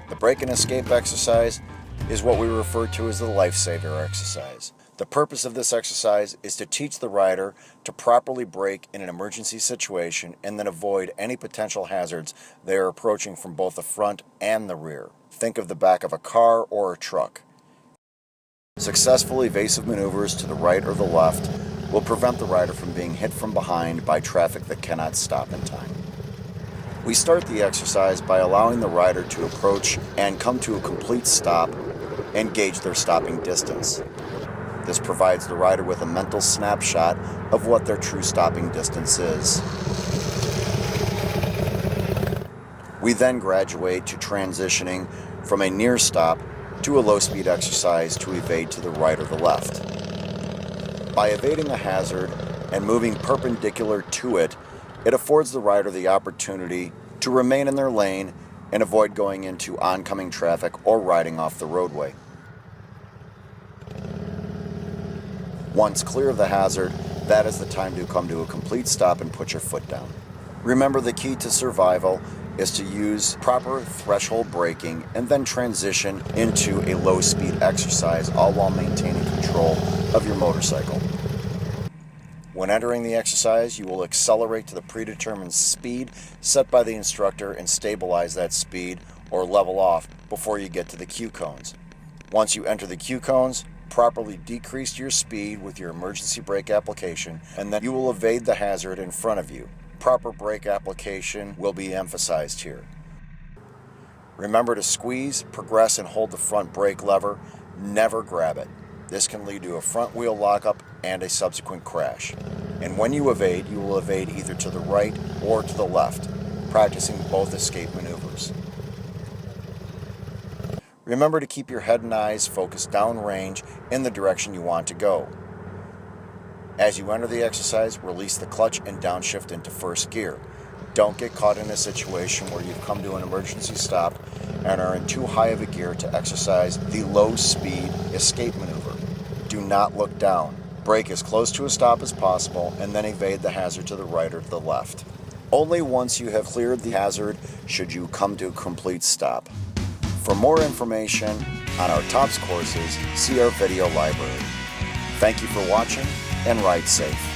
The break and escape exercise is what we refer to as the lifesaver exercise. The purpose of this exercise is to teach the rider to properly brake in an emergency situation and then avoid any potential hazards they are approaching from both the front and the rear. Think of the back of a car or a truck. Successful evasive maneuvers to the right or the left will prevent the rider from being hit from behind by traffic that cannot stop in time. We start the exercise by allowing the rider to approach and come to a complete stop and gauge their stopping distance. This provides the rider with a mental snapshot of what their true stopping distance is. We then graduate to transitioning from a near stop to a low-speed exercise to evade to the right or the left. By evading a hazard and moving perpendicular to it, it affords the rider the opportunity to remain in their lane and avoid going into oncoming traffic or riding off the roadway. Once clear of the hazard, that is the time to come to a complete stop and put your foot down. Remember, the key to survival is to use proper threshold braking and then transition into a low-speed exercise, all while maintaining control of your motorcycle. When entering the exercise, you will accelerate to the predetermined speed set by the instructor and stabilize that speed or level off before you get to the Q cones. Once you enter the Q cones, properly decrease your speed with your emergency brake application, and then you will evade the hazard in front of you. Proper brake application will be emphasized here. Remember to squeeze, progress, and hold the front brake lever. Never grab it. This can lead to a front wheel lockup and a subsequent crash. And when you evade, you will evade either to the right or to the left, practicing both escape maneuvers. Remember to keep your head and eyes focused downrange in the direction you want to go. As you enter the exercise, release the clutch and downshift into first gear. Don't get caught in a situation where you've come to an emergency stop and are in too high of a gear to exercise the low-speed escape maneuver. Do not look down. Brake as close to a stop as possible and then evade the hazard to the right or to the left. Only once you have cleared the hazard should you come to a complete stop. For more information on our T.O.P.S courses, see our video library. Thank you for watching and ride safe.